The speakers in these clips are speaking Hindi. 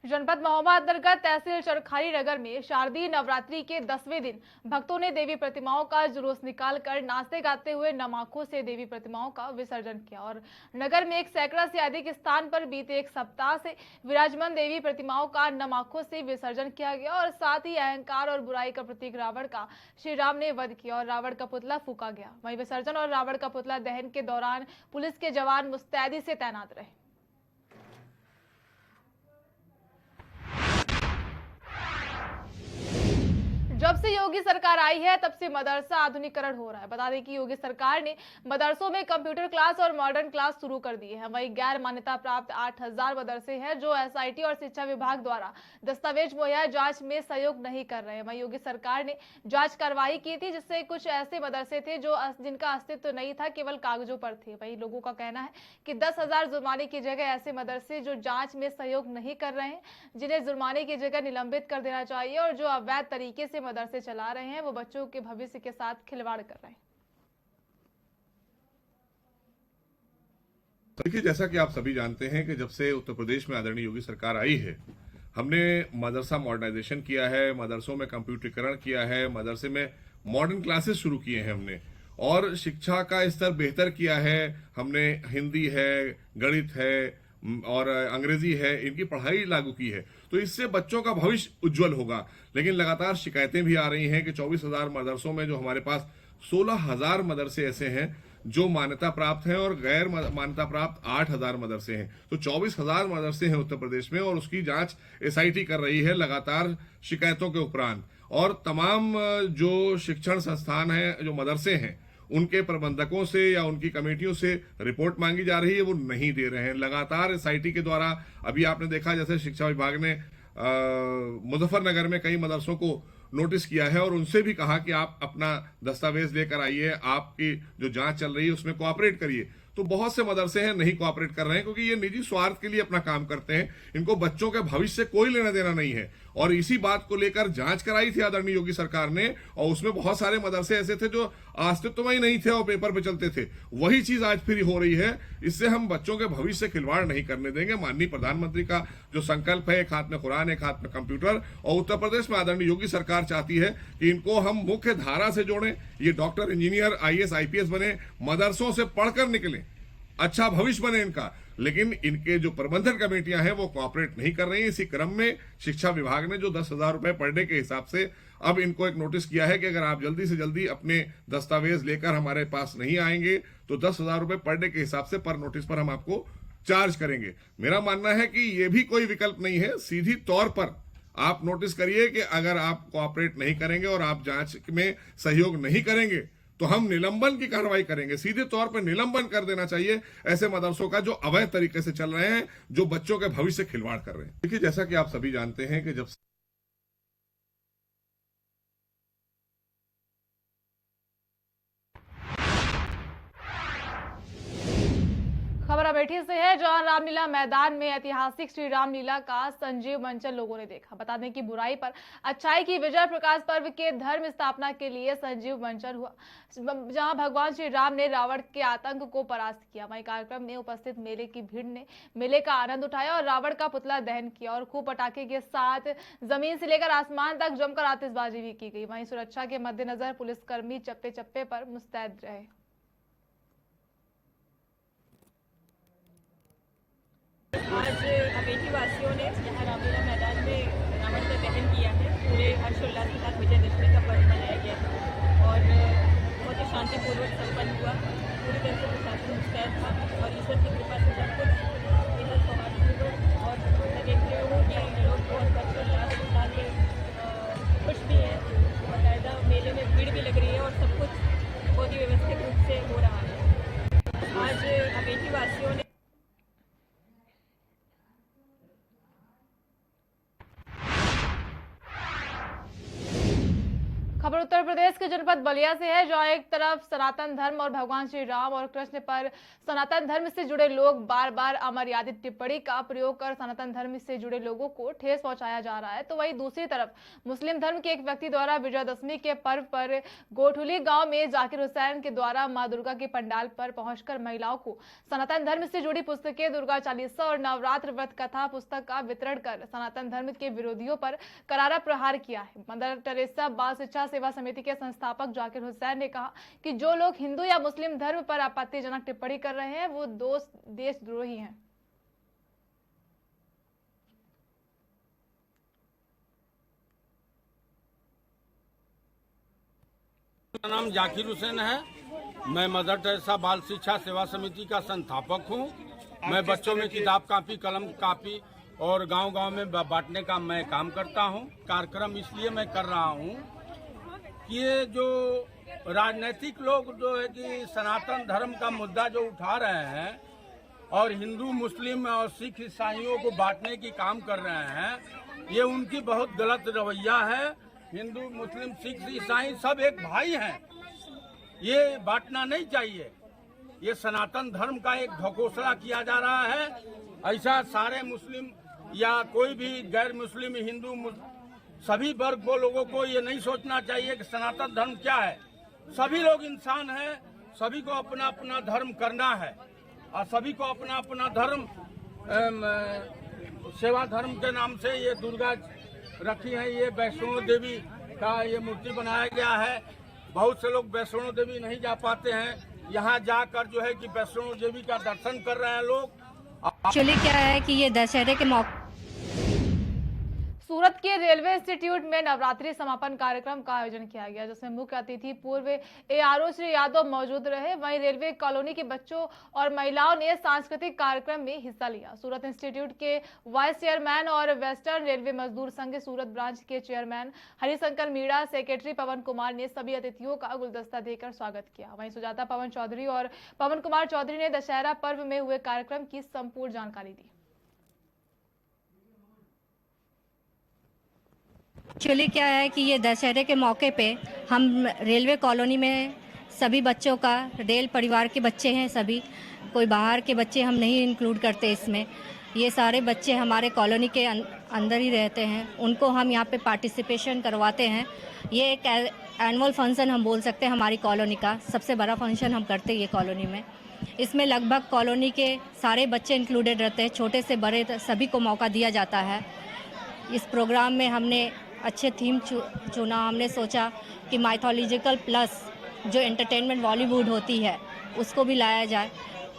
जनपद महोबा अंतर्गत तहसील चरखारी नगर में शारदीय नवरात्रि के 10वें दिन भक्तों ने देवी प्रतिमाओं का जुलूस निकालकर नाचते गाते हुए नमाखों से देवी प्रतिमाओं का विसर्जन किया और नगर में एक सैकड़ा से अधिक स्थान पर बीते एक सप्ताह से विराजमान देवी प्रतिमाओं का नमाखों से विसर्जन किया गया और साथ ही अहंकार और बुराई का प्रतीक रावण का श्री राम ने वध किया और रावण का पुतला फूका गया। वहीं विसर्जन और रावण का पुतला दहन के दौरान पुलिस के जवान मुस्तैदी से तैनात रहे। जब से योगी सरकार आई है तब से मदरसा आधुनिकीकरण हो रहा है। बता दें कि योगी सरकार ने मदरसों में कंप्यूटर क्लास और मॉडर्न क्लास शुरू कर दिए हैं। वहीं गैर मान्यता प्राप्त 8000 मदरसे हैं जो एसआईटी और शिक्षा विभाग द्वारा दस्तावेज मुहैया जांच में सहयोग नहीं कर रहे हैं। वहीं योगी सरकार ने जांच कार्रवाई की थी जिससे कुछ ऐसे मदरसे थे जो जिनका अस्तित्व नहीं था, केवल कागजों पर थे। वहीं लोगों का कहना है कि 10,000 जुर्माने की जगह ऐसे मदरसे जो जांच में सहयोग नहीं कर रहे हैं, जिन्हें जुर्माने की जगह निलंबित कर देना चाहिए और जो अवैध तरीके से मदरसे चला रहे हैं वो बच्चों के भविष्य के साथ खिलवाड़ कर रहे हैं। देखिए, जैसा कि आप सभी जानते हैं कि जब से उत्तर प्रदेश में आदरणीय योगी सरकार आई है, हमने मदरसा मॉडर्नाइजेशन किया है, मदरसों में कंप्यूटरीकरण किया है, मदरसे में मॉडर्न क्लासेस शुरू किए हैं हमने, और शिक्षा का स्तर बेहतर किया है। हमने हिंदी है, गणित है और अंग्रेजी है, इनकी पढ़ाई लागू की है, तो इससे बच्चों का भविष्य उज्जवल होगा। लेकिन लगातार शिकायतें भी आ रही हैं कि 24,000 मदरसों में जो हमारे पास 16,000 मदरसे ऐसे हैं जो मान्यता प्राप्त हैं और गैर मान्यता प्राप्त 8,000 मदरसे हैं, तो 24,000 मदरसे हैं उत्तर प्रदेश में और उसकी जांच एसआईटी कर रही है लगातार शिकायतों के उपरांत। और तमाम जो शिक्षण संस्थान हैं, जो मदरसे हैं, उनके प्रबंधकों से या उनकी कमेटियों से रिपोर्ट मांगी जा रही है, वो नहीं दे रहे हैं। लगातार एसआईटी के द्वारा अभी आपने देखा जैसे शिक्षा विभाग ने मुजफ्फरनगर में कई मदरसों को नोटिस किया है और उनसे भी कहा कि आप अपना दस्तावेज लेकर आइए, आपकी जो जांच चल रही है उसमें कोऑपरेट करिए। तो बहुत से मदरसे हैं नहीं कोऑपरेट कर रहे हैं क्योंकि ये निजी स्वार्थ के लिए अपना काम करते हैं, इनको बच्चों के भविष्य से कोई लेना देना नहीं है। और इसी बात को लेकर जांच कराई थी आदरणीय योगी सरकार ने और उसमें बहुत सारे मदरसे ऐसे थे जो अस्तित्व में ही नहीं थे और पेपर पे चलते थे। वही चीज आज फिर हो रही है। इससे हम बच्चों के भविष्य से खिलवाड़ नहीं करने देंगे। माननीय प्रधानमंत्री का जो संकल्प है, एक हाथ में कुरान एक हाथ में कंप्यूटर, और उत्तर प्रदेश में आदरणीय योगी सरकार चाहती है कि इनको हम मुख्य धारा से जोड़ें, ये डॉक्टर, इंजीनियर, आईएएस, आईपीएस बने, मदरसों से पढ़कर निकले, अच्छा भविष्य बने इनका। लेकिन इनके जो प्रबंधन कमेटियां हैं वो कोऑपरेट नहीं कर रही हैं। इसी क्रम में शिक्षा विभाग ने जो 10,000 रुपए पर डे के हिसाब से अब इनको एक नोटिस किया है कि अगर आप जल्दी से जल्दी अपने दस्तावेज लेकर हमारे पास नहीं आएंगे तो 10,000 रुपए पर डे के हिसाब से पर नोटिस पर हम आपको चार्ज करेंगे। मेरा मानना है कि ये भी कोई विकल्प नहीं है। सीधी तौर पर आप नोटिस करिए कि अगर आप कोऑपरेट नहीं करेंगे और आप जांच में सहयोग नहीं करेंगे तो हम निलंबन की कार्रवाई करेंगे। सीधे तौर पर निलंबन कर देना चाहिए ऐसे मदरसों का जो अवैध तरीके से चल रहे हैं, जो बच्चों के भविष्य से खिलवाड़ कर रहे हैं। देखिए, जैसा कि आप सभी जानते हैं कि जब खबर अमेठी से है जहां रामलीला मैदान में ऐतिहासिक श्री रामलीला का संजीव मंचन लोगों ने देखा। बता दें कि बुराई पर अच्छाई की विजय प्रकाश पर्व के धर्म स्थापना के लिए संजीव मंचन हुआ, जहां भगवान श्री राम ने रावण के आतंक को परास्त किया। वहीं कार्यक्रम में उपस्थित मेले की भीड़ ने मेले का आनंद उठाया और रावण का पुतला दहन किया और खूब पटाखे के साथ जमीन से लेकर आसमान तक जमकर आतिशबाजी भी की गई। वहीं सुरक्षा के मद्देनजर पुलिसकर्मी चप्पे चप्पे पर मुस्तैद रहे। आज अमेठी वासियों ने यहाँ रामलीला मैदान में रावण का दहन किया है। पूरे हर्षोल्लास के साथ विजयदशमी का पर्व मनाया गया और बहुत ही शांतिपूर्वक संपन्न हुआ। पूरी तरह से प्रशासन मुस्तैद था और ईश्वर की कृपा से सब कुछ बेहद सौहार्दपूर्ण और मैं देख रही हूँ कि लोग बहुत हर्षोल्लास के साथ खुश भी हैं। बाकायदा मेले में भीड़ भी लग रही है और सब कुछ बहुत ही व्यवस्थित रूप से हो रहा है। आज अमेठी वासियों ने खबर उत्तर प्रदेश के जनपद बलिया से है, जहां एक तरफ सनातन धर्म और भगवान श्री राम और कृष्ण पर सनातन धर्म से जुड़े लोग बार बार अमर्यादित टिप्पणी का प्रयोग कर सनातन धर्म से जुड़े लोगों को ठेस पहुंचाया जा रहा है, तो वहीं दूसरी तरफ मुस्लिम धर्म के एक व्यक्ति द्वारा विजयदशमी के पर्व पर गोठुली गांव में जाकिर हुसैन के द्वारा मां दुर्गा के पंडाल पर पहुंचकर महिलाओं को सनातन धर्म से जुड़ी पुस्तकें, दुर्गा चालीसा और नवरात्र व्रत कथा पुस्तक का वितरण कर सनातन धर्म के विरोधियों पर करारा प्रहार किया है। मदर टेरेसा बाल शिक्षा सेवा समिति के संस्थापक जाकिर हुसैन ने कहा कि जो लोग हिंदू या मुस्लिम धर्म पर आपत्तिजनक टिप्पणी कर रहे हैं वो देशद्रोही हैं। मेरा नाम जाकिर हुसैन है। मैं मदर टेरेसा बाल शिक्षा सेवा समिति का संस्थापक हूँ। मैं बच्चों में किताब कापी, कलम कापी और गांव-गांव में बांटने का मैं काम करता हूँ। कार्यक्रम इसलिए मैं कर रहा हूँ कि ये जो राजनीतिक लोग जो है कि सनातन धर्म का मुद्दा जो उठा रहे हैं और हिंदू, मुस्लिम और सिख ईसाइयों को बांटने की काम कर रहे हैं, ये उनकी बहुत गलत रवैया है। हिंदू, मुस्लिम, सिख, ईसाई सब एक भाई हैं, ये बांटना नहीं चाहिए। ये सनातन धर्म का एक ढकोसला किया जा रहा है। ऐसा सारे मुस्लिम या कोई भी गैर मुस्लिम, हिंदू, सभी वर्ग को लोगों को ये नहीं सोचना चाहिए कि सनातन धर्म क्या है। सभी लोग इंसान हैं, सभी को अपना अपना धर्म करना है और सभी को अपना अपना धर्म सेवा धर्म के नाम से ये दुर्गा रखी है। ये वैष्णो देवी का ये मूर्ति बनाया गया है। बहुत से लोग वैष्णो देवी नहीं जा पाते हैं, यहाँ जाकर जो है कि वैष्णो देवी का दर्शन कर रहे हैं लोग। एक्चुअली क्या है कि ये दशहरे के मौके सूरत के रेलवे इंस्टीट्यूट में नवरात्रि समापन कार्यक्रम का आयोजन किया गया, जिसमें मुख्य अतिथि पूर्व एआरओ श्री यादव मौजूद रहे। वहीं रेलवे कॉलोनी के बच्चों और महिलाओं ने सांस्कृतिक कार्यक्रम में हिस्सा लिया। सूरत इंस्टीट्यूट के वाइस चेयरमैन और वेस्टर्न रेलवे मजदूर संघ सूरत ब्रांच के चेयरमैन हरिशंकर मीणा, सेक्रेटरी पवन कुमार ने सभी अतिथियों का गुलदस्ता देकर स्वागत किया। वहीं सुजाता पवन चौधरी और पवन कुमार चौधरी ने दशहरा पर्व में हुए कार्यक्रम की संपूर्ण जानकारी दी। एक्चुअली क्या है कि ये दशहरे के मौके पे हम रेलवे कॉलोनी में सभी बच्चों का, रेल परिवार के बच्चे हैं सभी, कोई बाहर के बच्चे हम नहीं इंक्लूड करते इसमें। ये सारे बच्चे हमारे कॉलोनी के अंदर ही रहते हैं, उनको हम यहाँ पे पार्टिसिपेशन करवाते हैं। ये एक एनुअल फंक्शन हम बोल सकते हैं, हमारी कॉलोनी का सबसे बड़ा फंक्शन हम करते हैं ये कॉलोनी में। इसमें लगभग कॉलोनी के सारे बच्चे इंक्लूडेड रहते हैं, छोटे से बड़े सभी को मौका दिया जाता है। इस प्रोग्राम में हमने अच्छे थीम चुना। हमने सोचा कि माइथोलॉजिकल प्लस जो एंटरटेनमेंट बॉलीवुड होती है उसको भी लाया जाए।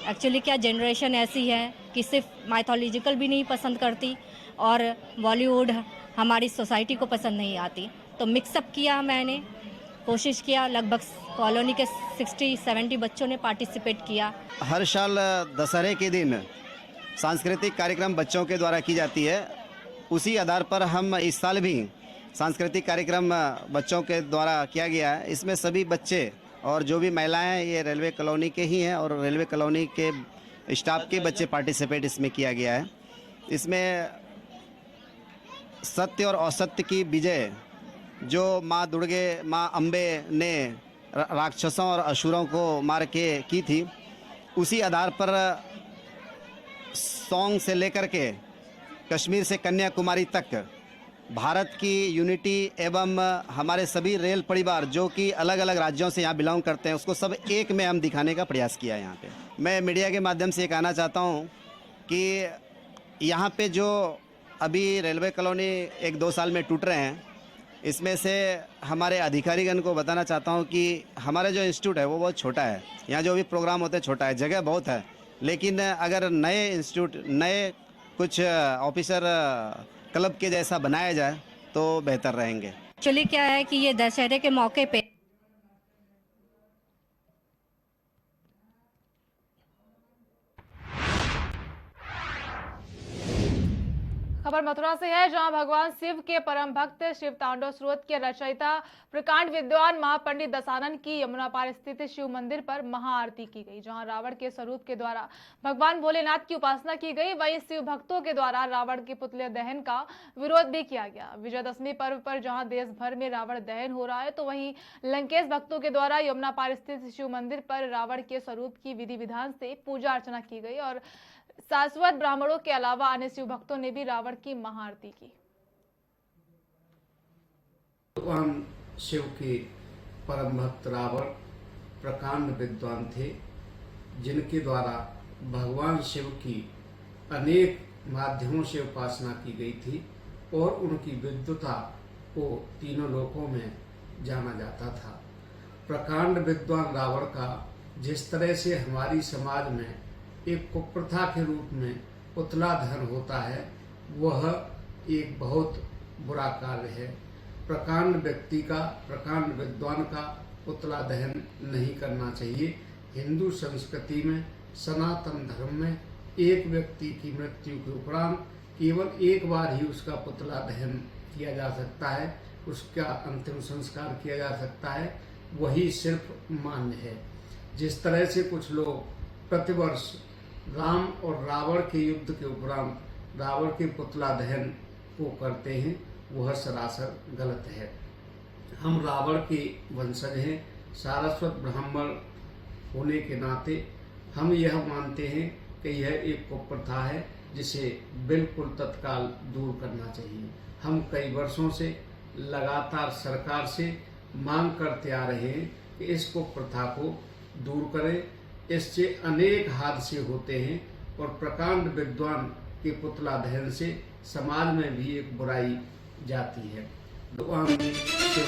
एक्चुअली क्या जनरेशन ऐसी है कि सिर्फ माइथोलॉजिकल भी नहीं पसंद करती और बॉलीवुड हमारी सोसाइटी को पसंद नहीं आती, तो मिक्सअप किया। मैंने कोशिश किया, लगभग कॉलोनी के 60-70 बच्चों ने पार्टिसिपेट किया। हर साल दशहरे के दिन सांस्कृतिक कार्यक्रम बच्चों के द्वारा की जाती है। उसी आधार पर हम इस साल भी सांस्कृतिक कार्यक्रम बच्चों के द्वारा किया गया है। इसमें सभी बच्चे और जो भी महिलाएं हैं ये रेलवे कॉलोनी के ही हैं और रेलवे कॉलोनी के स्टाफ के बच्चे पार्टिसिपेट इसमें किया गया है। इसमें सत्य और असत्य की विजय जो माँ दुर्गे, माँ अम्बे ने राक्षसों और असुरों को मार के की थी, उसी आधार पर सॉन्ग से लेकर के कश्मीर से कन्याकुमारी तक भारत की यूनिटी एवं हमारे सभी रेल परिवार जो कि अलग अलग राज्यों से यहाँ बिलोंग करते हैं उसको सब एक में हम दिखाने का प्रयास किया। यहाँ पे मैं मीडिया के माध्यम से ये कहना चाहता हूँ कि यहाँ पे जो अभी रेलवे कॉलोनी 1-2 साल में टूट रहे हैं, इसमें से हमारे अधिकारीगण को बताना चाहता हूँ कि हमारा जो इंस्टीट्यूट है वो बहुत छोटा है। यहाँ जो भी प्रोग्राम होते हैं छोटा है, जगह बहुत है, लेकिन अगर नए इंस्टीट्यूट, नए कुछ ऑफिसर क्लब के जैसा बनाया जाए तो बेहतर रहेंगे। एक्चुअली क्या है कि ये दशहरे के मौके पे खबर खबर मथुरा से है, जहां भगवान शिव के परम भक्त शिव तांडव स्रोत के रचयिता प्रकांड विद्वान महापंडित दशानन की यमुना पार स्थित शिव मंदिर पर महाआरती की गई, जहां रावण के स्वरूप के द्वारा भगवान भोलेनाथ की उपासना की गई। वहीं शिव भक्तों के द्वारा रावण के पुतले दहन का विरोध भी किया गया। विजयदशमी पर्व पर जहां देश भर में रावण दहन हो रहा है, तो वहीं लंकेश भक्तों के द्वारा यमुना पार स्थित शिव मंदिर पर रावण के स्वरूप की विधि विधान से पूजा अर्चना की गई और शाश्वत ब्राह्मणों के अलावा अन्य शिव भक्तों ने भी रावण की महाआरती की। भगवान शिव के परम भक्त रावण प्रकांड विद्वान थे, जिनके द्वारा भगवान शिव की अनेक माध्यमों से उपासना की गई थी और उनकी विद्वता को तीनों लोकों में जाना जाता था। प्रकांड विद्वान रावण का जिस तरह से हमारी समाज में एक कुप्रथा के रूप में पुतला दहन होता है, वह एक बहुत बुरा कार्य है। प्रकांड व्यक्ति का, प्रकांड विद्वान का पुतला दहन नहीं करना चाहिए। हिंदू संस्कृति में, सनातन धर्म में एक व्यक्ति की मृत्यु के उपरांत केवल एक बार ही उसका पुतला दहन किया जा सकता है, उसका अंतिम संस्कार किया जा सकता है, वही सिर्फ मान्य है। जिस तरह से कुछ लोग प्रतिवर्ष राम और रावण के युद्ध के उपरांत रावण के पुतला दहन को करते हैं, वह सरासर गलत है। हम रावण के वंशज हैं, सारस्वत ब्राह्मण होने के नाते हम यह मानते हैं कि यह एक कुप्रथा है, जिसे बिल्कुल तत्काल दूर करना चाहिए। हम कई वर्षों से लगातार सरकार से मांग करते आ रहे हैं कि इस कुप्रथा को दूर करें। इससे अनेक हादसे होते हैं और प्रकांड विद्वान के पुतला दहन से समाज में भी एक बुराई जाती है। भगवान शिव